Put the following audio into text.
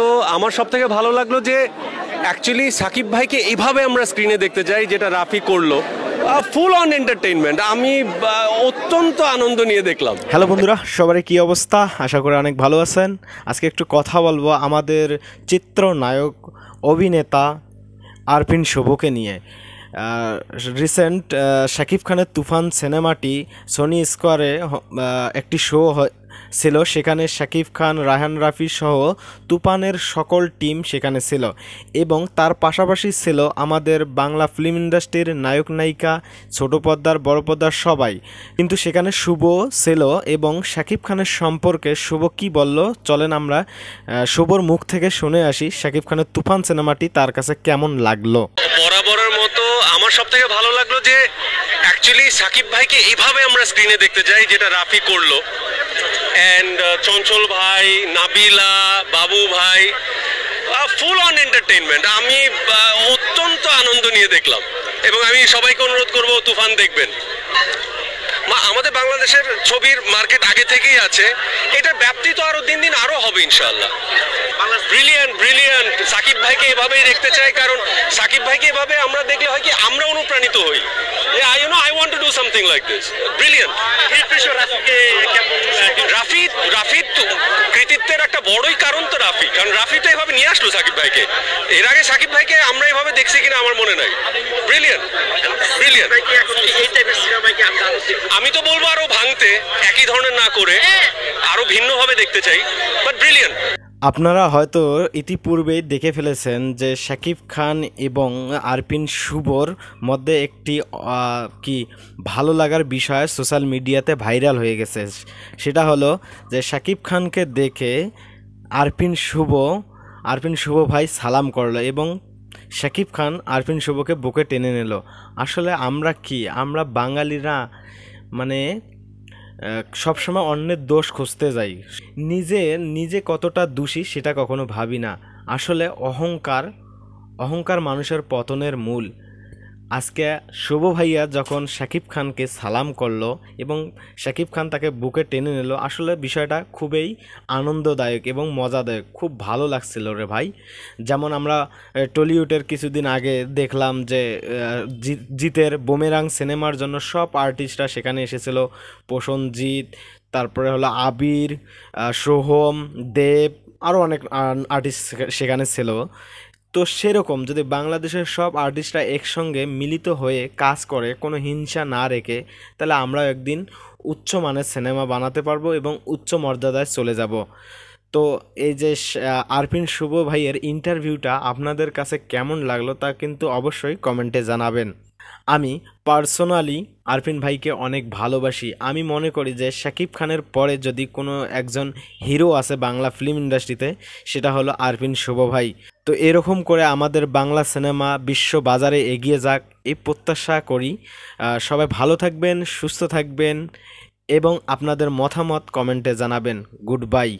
তো আমার সব থেকে ভালো লাগলো যে অ্যাকচুয়ালি সাকিব ভাইকে এইভাবে আমরা স্ক্রিনে দেখতে চাই, যেটা রাফি করলো। ফুল অন এন্টারটেইনমেন্ট, আমি অত্যন্ত আনন্দ নিয়ে দেখলাম। হ্যালো বন্ধুরা, সবারই কি অবস্থা? আশা করি অনেক ভালো আছেন। আজকে একটু কথা বলবো আমাদের চিত্রনায়ক অভিনেতা আরপিন শুভকে নিয়ে। রিসেন্ট শাকিব খানের তুফান সিনেমাটি সোনি স্কোয়ারে একটি শো ছিল। সেখানে শাকিব খান, রায়হান রাফি সহ তুফানের সকল টিম সেখানে ছিল এবং তার পাশাপাশি ছিল আমাদের বাংলা ফিল্ম ইন্ডাস্ট্রির নায়ক নায়িকা, ছোট পর্দার বড় পর্দার সবাই। কিন্তু সেখানে শুভ ছিল এবং শাকিব খানের সম্পর্কে শুভ কি বলল, চলেন আমরা শুভর মুখ থেকে শুনে আসি শাকিব খানের তুফান সিনেমাটি তার কাছে কেমন লাগলো। বরাবরের মতো আমার সব থেকে ভালো লাগলো যে অ্যাকচুয়ালি সাকিব ভাইকে এইভাবে আমরা স্ক্রিনে দেখতে চাই, যেটা রাফি করলো। অ্যান্ড চঞ্চল ভাই, নাবিলা, বাবু ভাই, ফুল অন এন্টারটেইনমেন্ট, আমি অত্যন্ত আনন্দ নিয়ে দেখলাম। এবং আমি সবাইকে অনুরোধ করব তুফান দেখবেন। আমাদের বাংলাদেশের ছবির মার্কেট আগে থেকেই আছে, এটার ব্যাপ্তি তো আরো দিন দিন আরো হবে ইনশাআল্লাহ। ব্রিলিয়ান্ট ব্রিলিয়ান্ট, সাকিব ভাইকে এভাবেই দেখতে চাই, কারণ সাকিব ভাইকে এভাবে আমরা দেখলে হয় কি আমরা অনুপ্রাণিত হই। I want to do something like this. Brilliant. রাফির কৃতিত্বের একটা বড়ই কারণ তো রাফি, কারণ রাফি তো এভাবে নিয়ে আসলো সাকিব ভাইকে। এর আগে সাকিব ভাইকে আমরা এভাবে দেখছি কিনা আমার মনে নাই। Brilliant brilliant. আমি তো বলবো আরো ভাঙতে, একই ধরনের না করে আরো ভিন্নভাবে দেখতে চাই, বাট ব্রিলিয়ান্ট। আপনারা হয়তো ইতিপূর্বেই দেখে ফেলেছেন যে শাকিব খান এবং আরপিন শুভর মধ্যে একটি কি ভালো লাগার বিষয় সোশ্যাল মিডিয়াতে ভাইরাল হয়ে গেছে। সেটা হলো যে শাকিব খানকে দেখে আরপিন শুভ ভাই সালাম করলো এবং শাকিব খান আরপিন শুভকে বুকে টেনে নিল। আসলে আমরা বাঙালিরা মানে সবসময় অন্যের দোষ খুঁজতে যাই, নিজে কতটা দোষী সেটা কখনো ভাবি না। আসলে অহংকার মানুষের পতনের মূল। আজকে শুভ ভাইয়া যখন শাকিব খানকে সালাম করলো এবং শাকিব খান তাকে বুকে টেনে নিল, আসলে বিষয়টা খুবই আনন্দদায়ক এবং মজাদায়ক, খুব ভালো লাগছিল রে ভাই। যেমন আমরা টলিউডের কিছুদিন আগে দেখলাম যে জিতের বুমেরাং সিনেমার জন্য সব আর্টিস্টরা সেখানে এসেছিল। প্রসেনজিৎ, তারপরে হলো আবির, সোহম, দেব, আরও অনেক আর্টিস্ট সেখানে ছিল। তো সেরকম যদি বাংলাদেশের সব আর্টিস্টরা একসঙ্গে মিলিত হয়ে কাজ করে, কোনো হিংসা না রেখে, তাহলে আমরাও একদিন উচ্চমানের সিনেমা বানাতে পারবো এবং উচ্চ মর্যাদায় চলে যাব। তো এই যে আরপিন শুভ ভাইয়ের ইন্টারভিউটা আপনাদের কাছে কেমন লাগলো তা কিন্তু অবশ্যই কমেন্টে জানাবেন। আমি পার্সোনালি আরপিন ভাইকে অনেক ভালোবাসি। আমি মনে করি যে শাকিব খানের পরে যদি কোনো একজন হিরো আছে বাংলা ফিল্ম ইন্ডাস্ট্রিতে, সেটা হলো আরপিন শুভ ভাই। তো এরকম করে আমাদের বাংলা সিনেমা বিশ্ব বাজারে এগিয়ে যাক, এই প্রত্যাশা করি। সবাই ভালো থাকবেন, সুস্থ থাকবেন এবং আপনাদের মতামত কমেন্টে জানাবেন। Good bye.